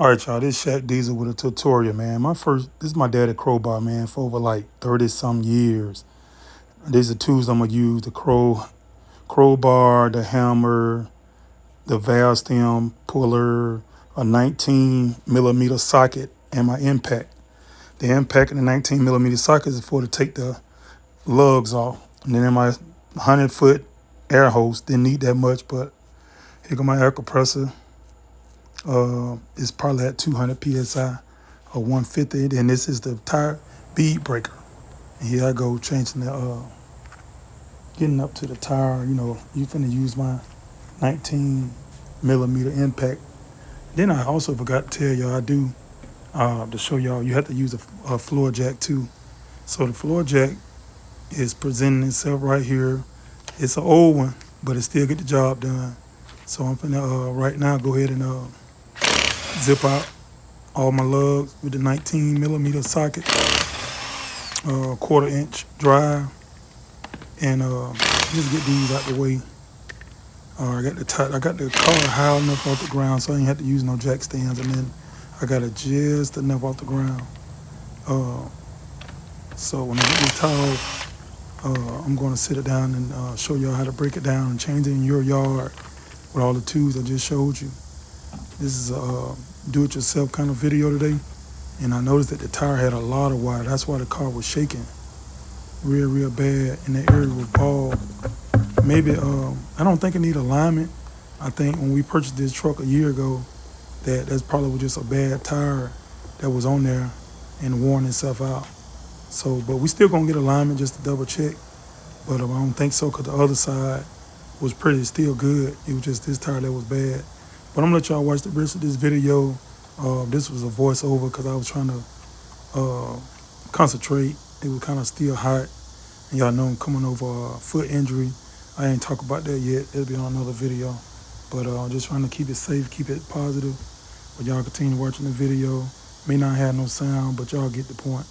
All right, y'all. This Shaq Diesel with a tutorial, man. This is my daddy crowbar, man, for over like 30 some years. These are tools I'm gonna use: the crowbar, the hammer, the valve stem puller, a 19 millimeter socket, and my impact. The impact in the 19 millimeter socket is for to take the lugs off. And then in my 100-foot air hose, didn't need that much, but here go my air compressor. It's probably at 200 psi or 150. Then this is the tire bead breaker. And here I go changing getting up to the tire. You finna use my 19 millimeter impact. Then I also forgot to tell y'all to show y'all you have to use a floor jack too. So the floor jack is presenting itself right here. It's an old one, but it still get the job done. So I'm finna right now go ahead and zip out all my lugs with the 19 millimeter socket, quarter-inch drive, and just get these out the way. I got the car high enough off the ground, so I ain't have to use no jack stands, and then I got it just enough off the ground. So when I get this tire off, I'm going to sit it down and show y'all how to break it down and change it in your yard with all the tools I just showed you. This is a do-it-yourself kind of video today, and I noticed that the tire had a lot of wire. That's why the car was shaking real bad, and the area was bald. Maybe, I don't think it need alignment. I think when we purchased this truck a year ago, that's probably was just a bad tire that was on there and worn itself out. So, but we still gonna get alignment just to double check. But I don't think so, because the other side was still good. It was just this tire that was bad. But I'm gonna let y'all watch the rest of this video. This was a voiceover because I was trying to concentrate. It was kind of still hot. And y'all know I'm coming over a foot injury. I ain't talk about that yet. It'll be on another video. But just trying to keep it safe, keep it positive. But y'all continue watching the video. May not have no sound, but y'all get the point.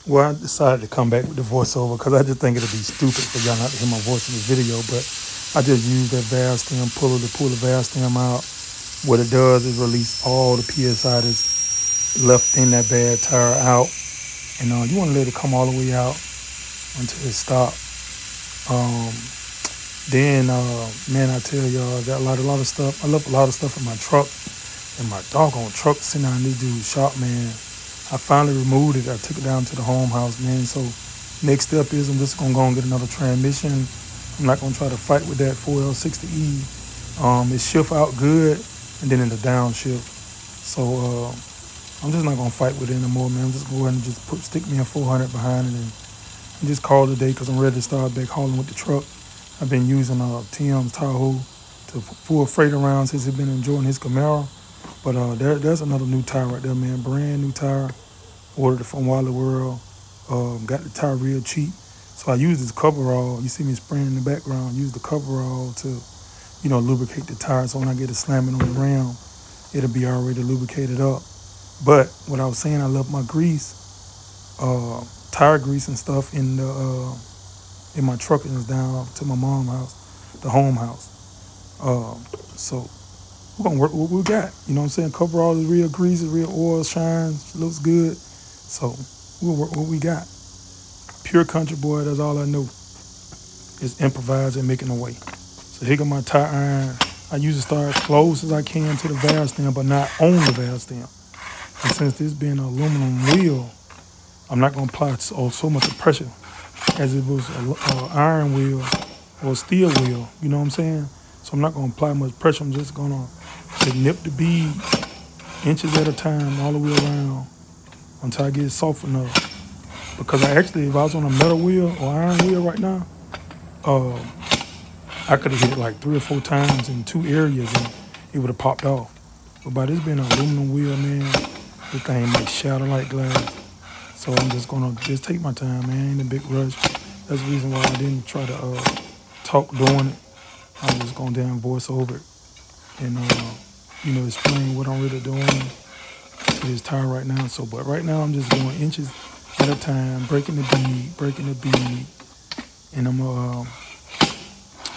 Well, I decided to come back with the voiceover because I just think it'll be stupid for y'all not to hear my voice in this video. But I just used that valve stem puller to pull the valve stem out. What it does is release all the PSI that's left in that bad tire out. And you want to let it come all the way out until it stops. Then, man, I tell y'all, I got a lot of stuff. I left a lot of stuff in my truck. And my doggone truck sitting down in this dude's shop, man. I finally removed it. I took it down to the home house, man. So next step is I'm just going to go and get another transmission. I'm not going to try to fight with that 4L60E. It shift out good, and then in the downshift. So I'm just not going to fight with it anymore, man. I'm just going to go ahead and just stick me a 400 behind it and just call it a day because I'm ready to start back hauling with the truck. I've been using Tim's Tahoe to pull freight around since he's been enjoying his Camaro. But there's another new tire right there, man. Brand new tire. Ordered it from Wally World. Got the tire real cheap. So I use this coverall. You see me spraying in the background. Use the coverall to, lubricate the tire. So when I get it slamming on the rim, it'll be already lubricated up. But what I was saying, I left my grease, tire grease and stuff in my truck, and it's down to my mom's house, the home house. So we're gonna work with what we got. You know what I'm saying? Coverall is real grease, real oil, shines, looks good. So we'll work with what we got. Pure country boy, that's all I know. Is improvise and making a way. So here go my tire iron. I usually start as close as I can to the valve stem, but not on the valve stem. And since this being an aluminum wheel, I'm not gonna apply so much pressure as it was an iron wheel or a steel wheel. You know what I'm saying? So I'm not gonna apply much pressure. I'm just gonna nip the bead inches at a time all the way around until I get it soft enough. Because if I was on a metal wheel or iron wheel right now, I could have hit it like 3 or 4 times in 2 areas and it would have popped off. But by this being an aluminum wheel, man, this thing might shatter like glass. So I'm just gonna take my time, man. Ain't a big rush. That's the reason why I didn't try to talk doing it. I was just gonna damn voice over it and explain what I'm really doing to this tire right now. But right now I'm just going inches at a time, breaking the bead, and I'm gonna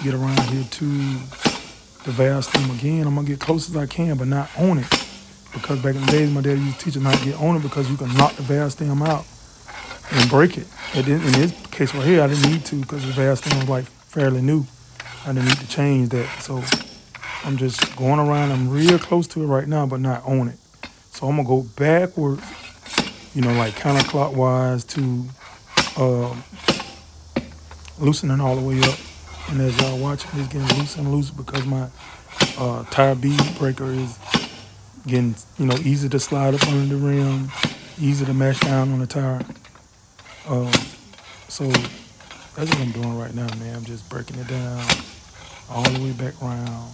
get around here too the valve stem again. I'm gonna get close as I can, but not on it. Because back in the days, my dad used to teach me how to get on it because you can knock the valve stem out and break it. In this case right here, I didn't need to because the valve stem was like fairly new. I didn't need to change that. So I'm just going around. I'm real close to it right now, but not on it. So I'm gonna go backwards, like counterclockwise to loosening all the way up. And as y'all watching, it's getting loose and loose because my tire bead breaker is getting, easy to slide up under the rim, easy to mash down on the tire. So that's what I'm doing right now, man. I'm just breaking it down all the way back around,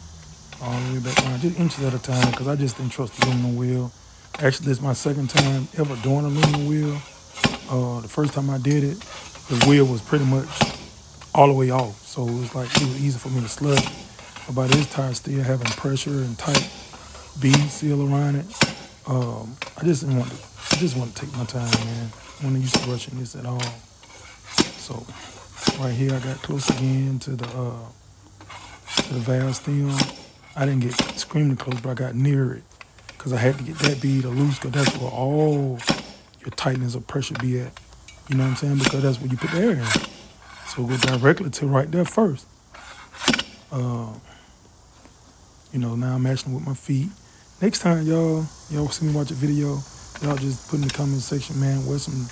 just inches at a time because I just didn't trust the aluminum wheel. Actually, this is my second time ever doing aluminum wheel. The first time I did it, the wheel was pretty much all the way off. So it was easy for me to slug it. But by this tire still having pressure and tight bead seal around it, I just want to take my time, man. I'm not used to rushing this at all. So right here, I got close again to the valve stem. I didn't get extremely close, but I got near it because I had to get that bead loose because that's where all your tightness of pressure be at. You know what I'm saying? Because that's where you put the air in. So go directly to right there first. Now I'm matching with my feet. Next time y'all see me watch a video, y'all just put in the comment section, man, wear some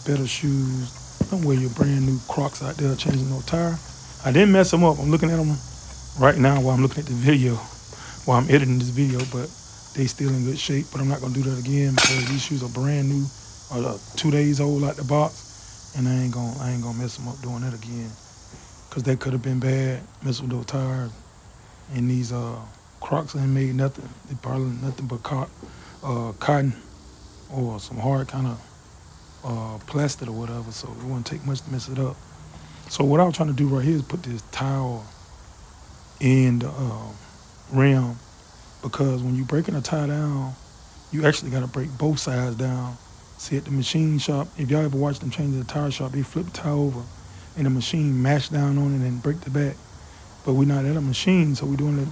better shoes. Don't wear your brand new Crocs out there changing no tire. I didn't mess them up. I'm looking at them right now while I'm looking at the video, while I'm editing this video, but they still in good shape. But I'm not gonna do that again because these shoes are brand new, or 2 days old out the box, and I ain't gonna mess them up doing that again. Cause that could have been bad, messing with those tires. And these Crocs ain't made nothing. They probably nothing but cotton or some hard kind of plastic or whatever. So it wouldn't take much to mess it up. So what I was trying to do right here is put this towel in the rim, because when you're breaking a tire down, you actually got to break both sides down. See, at the machine shop, if y'all ever watched them change the tire shop, they flip the tire over and the machine mash down on it and break the back. But we're not at a machine, so we're doing it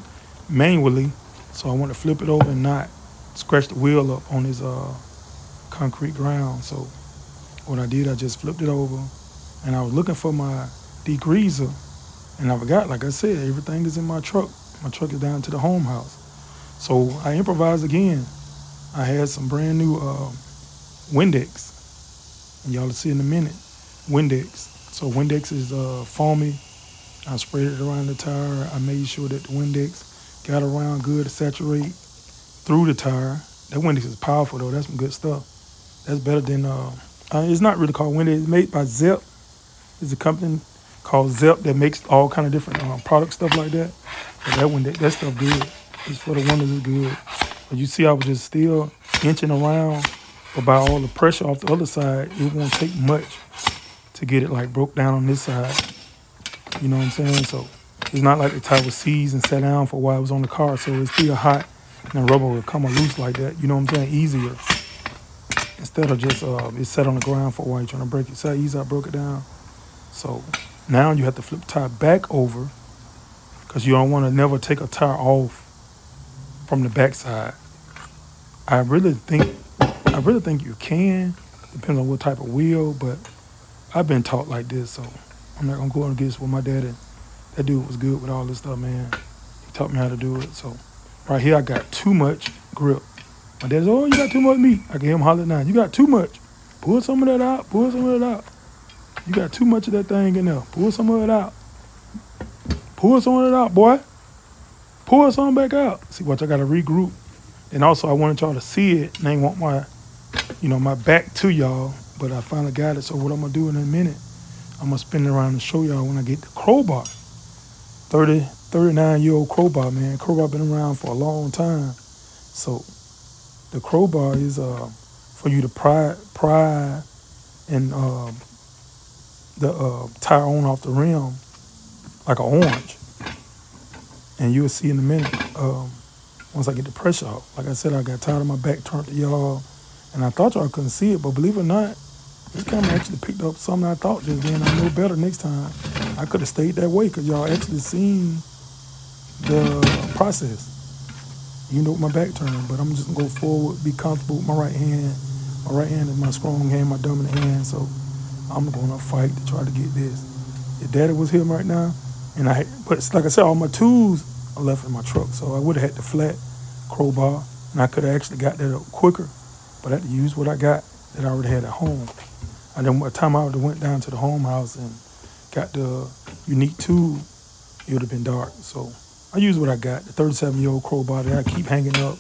manually. So I want to flip it over and not scratch the wheel up on this concrete ground. So what I did, I just flipped it over, and I was looking for my degreaser, and I forgot, like I said, everything is in my truck. My truck is down to the home house. So I improvised again. I had some brand new Windex, and y'all will see in a minute, Windex. So Windex is foamy. I sprayed it around the tire. I made sure that the Windex got around good to saturate through the tire. That Windex is powerful though. That's some good stuff. That's better than, it's not really called Windex. It's made by Zep. It's a company called Zep that makes all kind of different product stuff like that. But that Windex, that stuff good. It's for the wonders, is good. But you see, I was just still inching around, but by all the pressure off the other side, it won't take much to get it like broke down on this side. You know what I'm saying? So it's not like the tire was seized and sat down for a while it was on the car, so it's still hot and the rubber will come loose like that. You know what I'm saying? Easier. Instead of just it sat on the ground for a while, you're trying to break it. So easy, I broke it down. So now you have to flip the tire back over because you don't want to never take a tire off from the back side. I really think you can, depends on what type of wheel, but I've been taught like this, so I'm not gonna go against what my daddy. That dude was good with all this stuff, man. He taught me how to do it. So right here, I got too much grip. My dad's, oh, you got too much meat. I can hear him holler now. You got too much. Pull some of that out. Pull some of that out. You got too much of that thing in there. Pull some of it out. Pull some of it out, boy. Pull some back out. See, watch, I got to regroup. And also, I wanted y'all to see it, and I want my, my back to y'all, but I finally got it. So what I'm going to do in a minute, I'm going to spin it around and show y'all when I get the crowbar. 39-year-old crowbar, man. Crowbar been around for a long time. So the crowbar is for you to pry and the tire on off the rim like an orange. And you'll see in a minute once I get the pressure out. Like I said, I got tired of my back turned to y'all, and I thought y'all couldn't see it, but believe it or not, this camera actually picked up something I thought just then. I know better next time. I could have stayed that way because y'all actually seen the process. Even though with my back turned, but I'm just gonna go forward, be comfortable with my right hand. My right hand is my strong hand, my dominant hand. So I'm gonna fight to try to get this. If Daddy was here right now, but like I said, all my tools are left in my truck, so I would have had the flat crowbar, and I could have actually got that up quicker, but I had to use what I got that I already had at home. And then by the time I would have went down to the home house and got the unique tool, it would have been dark. So I use what I got, the 37-year-old crowbar that I keep hanging up.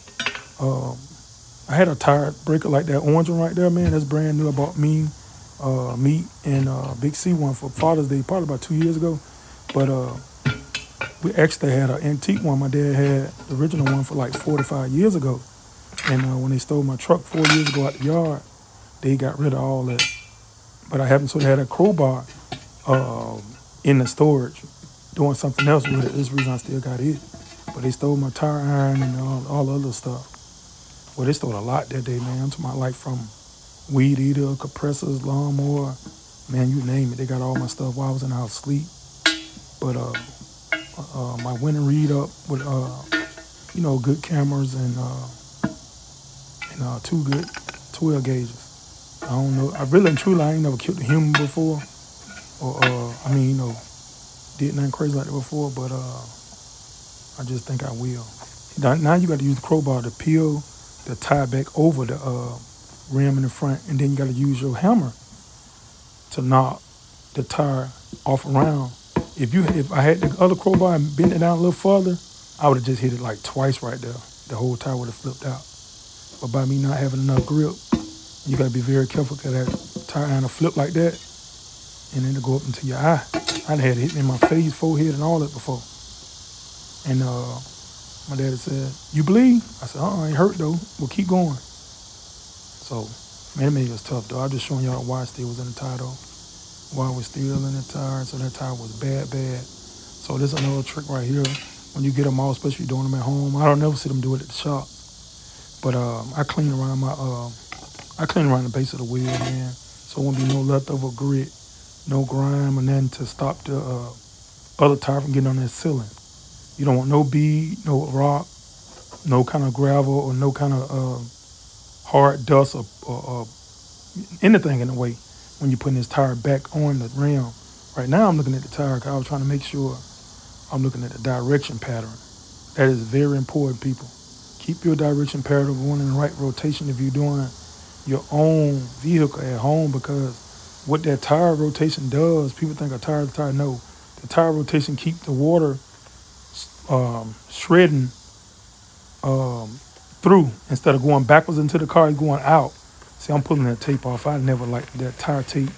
I had a tire breaker like that orange one right there, man. That's brand new. I bought meat and Big C one for Father's Day, probably about 2 years ago. But we actually had an antique one. My dad had the original one for like 45 years ago. And when they stole my truck 4 years ago out the yard, they got rid of all that. But I haven't sort of had a crowbar in the storage doing something else with it. This reason I still got it. But they stole my tire iron and all the other stuff. Well, they stole a lot that day, man. I'm talking about like from weed eater, compressors, lawnmower, man, you name it. They got all my stuff while I was in the house asleep. But my winning read up with good cameras and two good 12 gauges. I don't know. I really and truly I ain't never killed a human before, or did nothing crazy like that before. But I just think I will. Now you got to use the crowbar to peel the tire back over the rim in the front, and then you got to use your hammer to knock the tire off around. If I had the other crowbar and bent it down a little further, I would have just hit it like twice right there. The whole tire would have flipped out. But by me not having enough grip, you got to be very careful because that tire iron will flip like that, and then it'll go up into your eye. I'd had it hit me in my face, forehead, and all that before. And my daddy said, "You bleed?" I said, "It ain't hurt though. We'll keep going." So, man, it made us tough though. I'm just showing y'all why I still was in the tire though. Why I was still in the tire. So that tire was bad. So this is another trick right here. When you get them all, especially doing them at home, I don't never see them do it at the shop. But I clean around the base of the wheel, man. So it won't be no leftover grit, no grime, or nothing to stop the other tire from getting on that ceiling. You don't want no bead, no rock, no kind of gravel, or no kind of hard dust or anything in the way when you're putting this tire back on the rim. Right now I'm looking at the tire because I was trying to make sure I'm looking at the direction pattern. That is very important, people. Keep your direction pattern going in the right rotation if you're doing your own vehicle at home, because what that tire rotation does, people think a tire is a tire. No, the tire rotation keeps the water shredding through instead of going backwards into the car, it's going out. See, I'm pulling that tape off. I never liked that tire tape.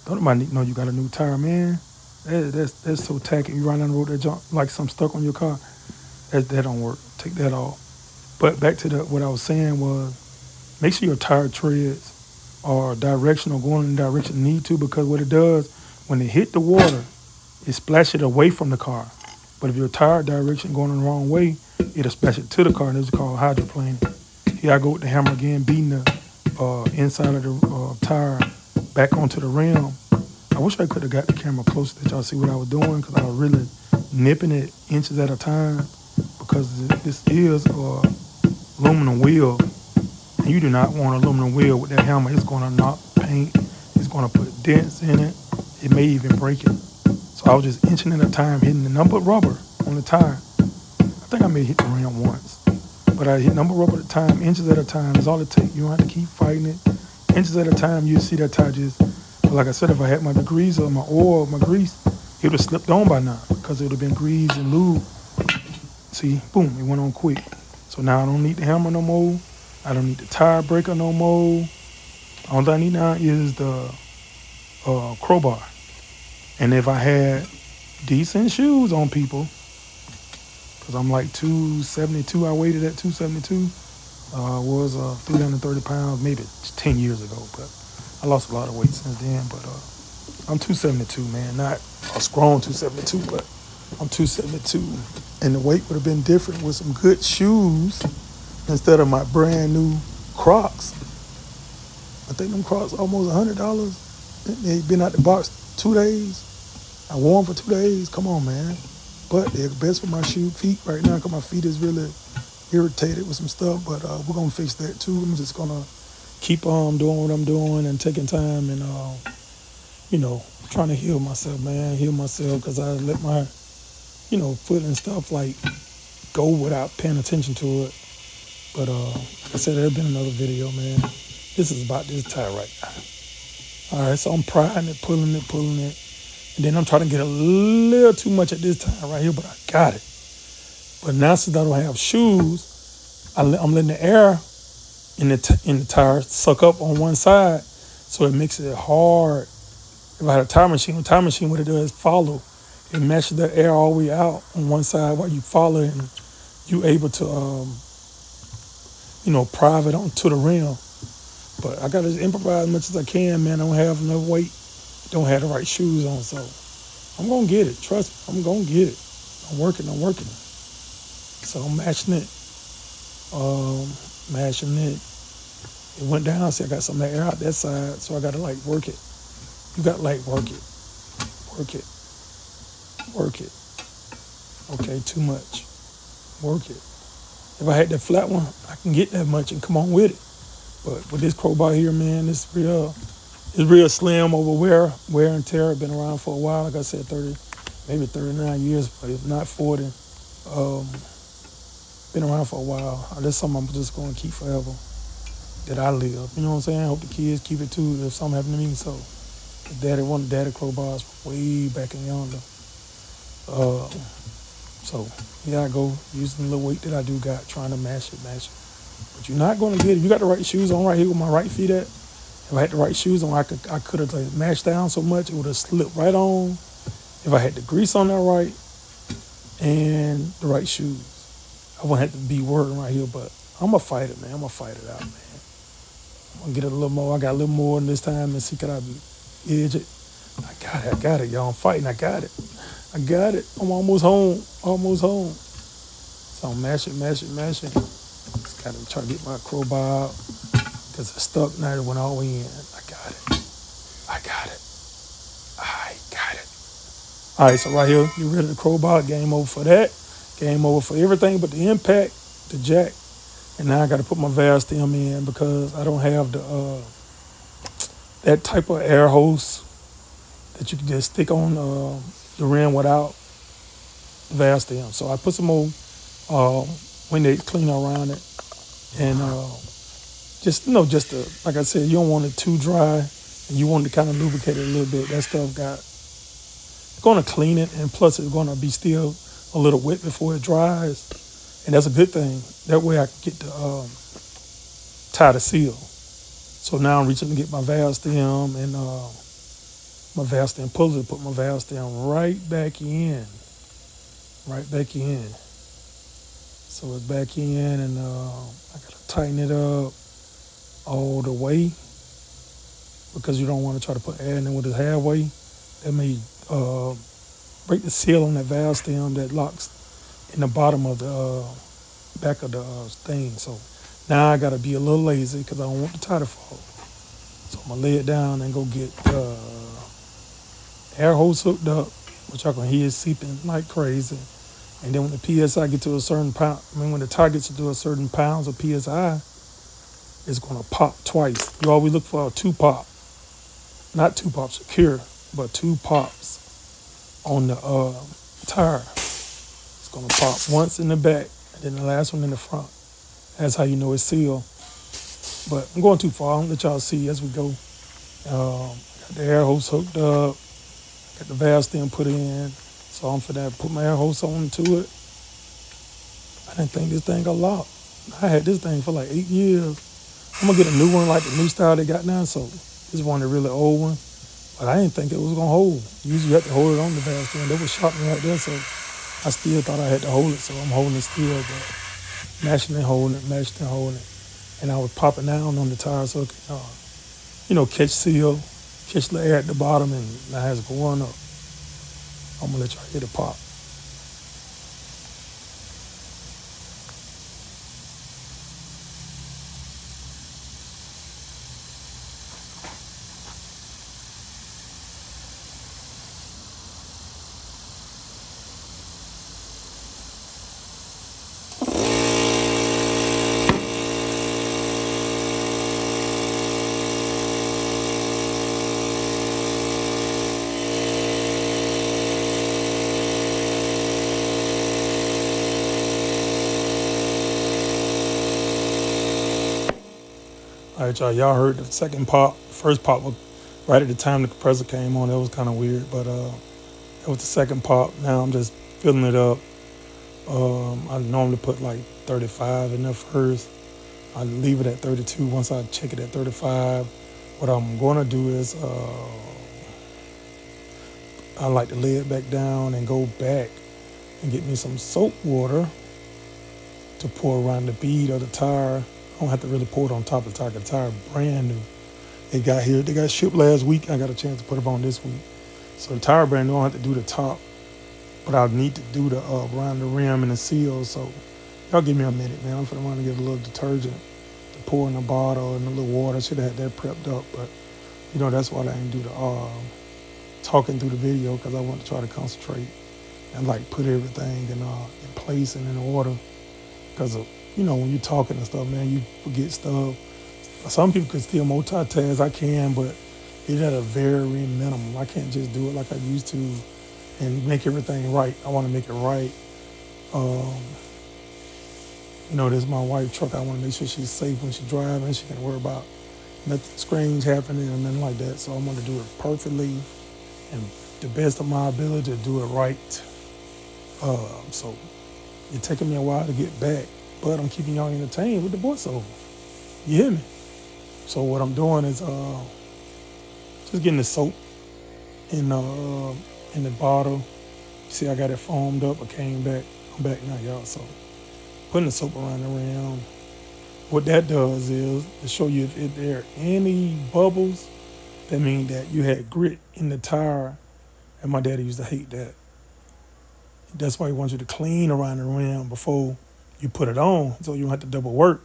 Don't nobody know you got a new tire, man. That's so tacky. You ride down the road, that junk like something stuck on your car. That don't work. Take that off. But back to what I was saying was, make sure your tire treads are directional, going in the direction you need to, because what it does, when it hit the water, it splashes it away from the car. But if your tire direction going in the wrong way, it'll splash it to the car, and this is called hydroplaning. Here I go with the hammer again, beating the inside of the tire back onto the rim. I wish I could have got the camera closer that y'all see what I was doing, because I was really nipping it inches at a time, because this is aluminum wheel, and you do not want aluminum wheel with that hammer. It's going to knock paint. It's going to put dents in it. It may even break it. So I was just inching at a time, hitting the number rubber on the tire. I think I may hit the rim once, but I hit number rubber at a time, inches at a time. That's all it takes. You don't have to keep fighting it. Inches at a time, you'll see that tire just, like I said, if I had my degreaser or my oil or my grease, it would have slipped on by now, because it would have been greased and lube. See, boom, it went on quick. So now I don't need the hammer no more. I don't need the tire breaker no more. All I need now is the crowbar. And if I had decent shoes on, people, because I'm like 272, I weighted at 272. Was 330 pounds, maybe 10 years ago, but I lost a lot of weight since then. But I'm 272, man, not a strong 272, but I'm 272. And the weight would have been different with some good shoes instead of my brand new Crocs. I think them Crocs almost $100. They've been out the box 2 days. I wore them for 2 days. Come on, man. but they're best for my feet right now because my feet is really irritated with some stuff. But we're gonna fix that too. I'm just gonna keep on doing what I'm doing and taking time and trying to heal myself, man. Heal myself because I let my foot and stuff like go without paying attention to it. But like I said, there's been another video, man. This is about this tire right now. All right, so I'm prying it, pulling it. And then I'm trying to get a little too much at this time right here, but I got it. But now since I don't have shoes, I'm letting the air in the tire suck up on one side, so it makes it hard. If I had a tire machine, what it does is follow. It meshes the air all the way out on one side while you follow it, and you able to prive it onto the rim. But I gotta improvise as much as I can, man. I don't have enough weight. Don't have the right shoes on, so I'm gonna get it. Trust me, I'm gonna get it. I'm working. So I'm mashing it. It went down, so I got some air out that side, so I gotta work it. You got work it. Okay, too much. Work it. If I had that flat one, I can get that much and come on with it. But with this crowbar here, man, it's real slim over wear and tear. Been around for a while, like I said, 30, maybe 39 years, but if not 40. Been around for a while. That's something I'm just gonna keep forever. That I live. You know what I'm saying? I hope the kids keep it too if something happened to me. So one of daddy crowbars from way back in yonder. So here I go, using the little weight that I do got, trying to mash it. But you're not gonna get it. You got the right shoes on right here with my right feet at. If I had the right shoes on, I could have mashed down so much it would have slipped right on. If I had the grease on there right and the right shoes, I wouldn't have to be working right here. But I'm gonna fight it, man. I'm gonna fight it out, man. I'm gonna get it a little more. I got a little more this time and see can I edge it. I got it, y'all. I'm fighting. I got it. I'm almost home. So I'm mash it. Just gotta try to get my crowbar out because it's stuck now. It went all the way in. I got it. All right, so right here, you rid of the crowbar. Game over for that. Game over for everything but the impact, the jack. And now I got to put my valve stem in because I don't have the that type of air hose that you can just stick on the rim without the valve stem. So I put some more Windex cleaner around it, and just like I said, you don't want it too dry, and you want to kind of lubricate it a little bit. That stuff going to clean it, and plus it's going to be still a little wet before it dries, and that's a good thing. That way I can get the tie the seal. So now I'm reaching to get my valve stem and my valve stem puller to put my valve stem right back in. So it's back in, and I gotta tighten it up all the way because you don't want to try to put air in it with it halfway. That may break the seal on that valve stem that locks in the bottom of the back of the thing. So now I gotta be a little lazy because I don't want the tie to fall. So I'm gonna lay it down and go get the air hose hooked up, which I can hear it seeping like crazy. And then when the PSI get to a certain pound, when the tire gets to a certain pounds of PSI, it's gonna pop twice. You always look for a 2 pop, not 2 pops secure, but 2 pops on the tire. It's gonna pop once in the back and then the last one in the front. That's how you know it's sealed. But I'm going too far. I'll let y'all see as we go. Got the air hose hooked up, got the valve stem put in. So I'm finna put my air hose onto it. I didn't think this thing got locked. I had this thing for like 8 years. I'm gonna get a new one like the new style they got now. So this one, the really old one. But I didn't think it was gonna hold. Usually you have to hold it on the valve stem. They was shot me right there, so I still thought I had to hold it. So I'm holding it still, but mashing and holding it. And I was popping down on the tire so it can, catch seal, catch the air at the bottom, and now it's going up. I'm gonna let y'all hear the pop. All right, y'all heard the second pop. First pop was right at the time the compressor came on. That was kind of weird, but that was the second pop. Now I'm just filling it up. I normally put like 35 in there first. I leave it at 32 once I check it at 35. What I'm gonna do is I like to lay it back down and go back and get me some soap water to pour around the bead of the tire. I don't have to really pour it on top of the tire. The tire brand new. They got shipped last week. I got a chance to put them on this week. So the tire brand new, I don't have to do the top, but I need to do the around the rim and the seal. So y'all give me a minute, man. I'm finna want to get a little detergent to pour in the bottle and a little water. Should have had that prepped up, but that's why I didn't do the talking through the video because I want to try to concentrate and like put everything in place and in order. Because when you're talking and stuff, man, you forget stuff. Some people can still multitask. I can, but it's at a very minimum. I can't just do it like I used to and make everything right. I want to make it right. This is my wife's truck. I want to make sure she's safe when she's driving. She can't worry about nothing strange happening or nothing like that. So I'm going to do it perfectly and the best of my ability to do it right. So it's taking me a while to get back, but I'm keeping y'all entertained with the voiceover. You hear me? So what I'm doing is just getting the soap in the bottle. See, I got it foamed up. I came back. I'm back now, y'all. So putting the soap around the rim. What that does is to show you if there are any bubbles, that means that you had grit in the tire. And my daddy used to hate that. That's why he wants you to clean around the rim before you put it on, so you don't have to double work.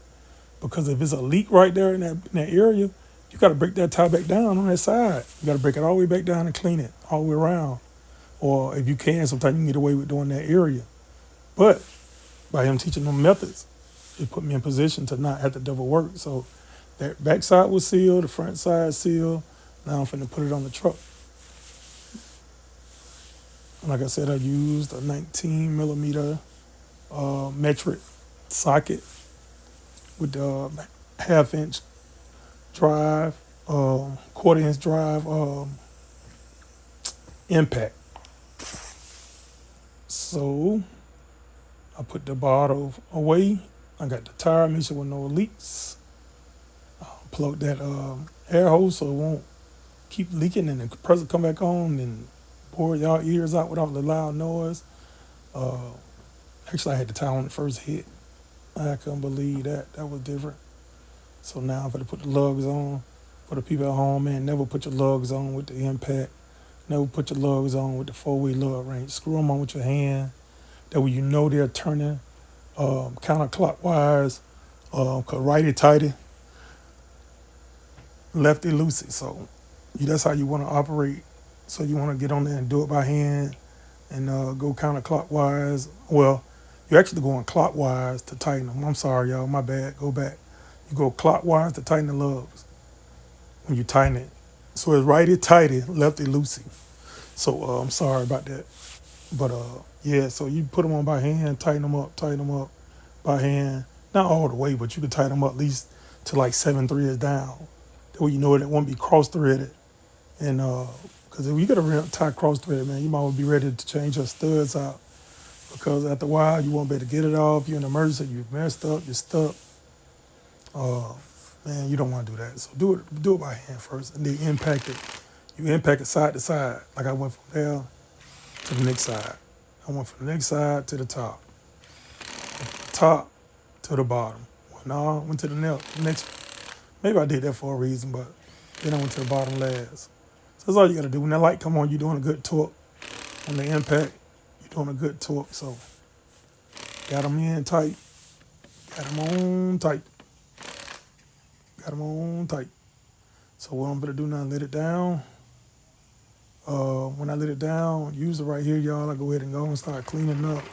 Because if it's a leak right there in that area, you got to break that tire back down on that side. You got to break it all the way back down and clean it all the way around. Or if you can, sometimes you can get away with doing that area. But by him teaching them methods, it put me in position to not have to double work. So that back side was sealed, the front side sealed. Now I'm finna put it on the truck. And like I said, I used a 19 millimeter metric socket with the half-inch drive, quarter-inch drive impact. So I put the bottle away. I got the tire, make sure there were no leaks. Plug that air hose so it won't keep leaking and the compressor come back on and pour y'all ears out without the loud noise. Actually, I had the tire on the first hit. I couldn't believe that. That was different. So now I'm going to put the lugs on. For the people at home, man, never put your lugs on with the impact. Never put your lugs on with the four-way lug wrench. Screw them on with your hand. That way they're turning counterclockwise, righty-tighty, lefty-loosey. So that's how you want to operate. So you want to get on there and do it by hand and go counterclockwise. Well, you're actually going clockwise to tighten them. I'm sorry, y'all. My bad. Go back. You go clockwise to tighten the lugs when you tighten it. So it's righty-tighty, lefty-loosey. So I'm sorry about that. But yeah, so you put them on by hand, tighten them up by hand. Not all the way, but you can tighten them up at least to like 7 threads down. That way it won't be cross-threaded. And because if you get a tie cross-thread, man, you might well be ready to change your studs out. Because after a while, you won't be able to get it off. You're in an emergency, you've messed up, you're stuck. Man, you don't want to do that. So do it by hand first, and then impact it. You impact it side to side. Like I went from there to the next side. I went from the next side to the top. From the top to the bottom. Well, no, I went to the next. Maybe I did that for a reason, but then I went to the bottom last. So that's all you got to do. When that light come on, you're doing a good torque. On the impact, you're doing a good torque. So got them in tight. Got them on tight. Got them on tight. So what I'm going to do now, let it down. When I let it down, use it right here, y'all. I go ahead and go and start cleaning up.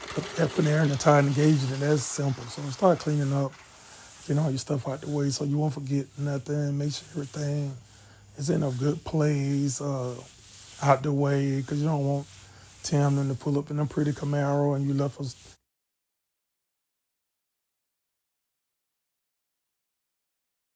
Put that in there and the tire engagement, and that's simple. So start cleaning up, getting all your stuff out the way so you won't forget nothing. Make sure everything is in a good place, out the way, because you don't want Tim them to pull up in a pretty Camaro and you left us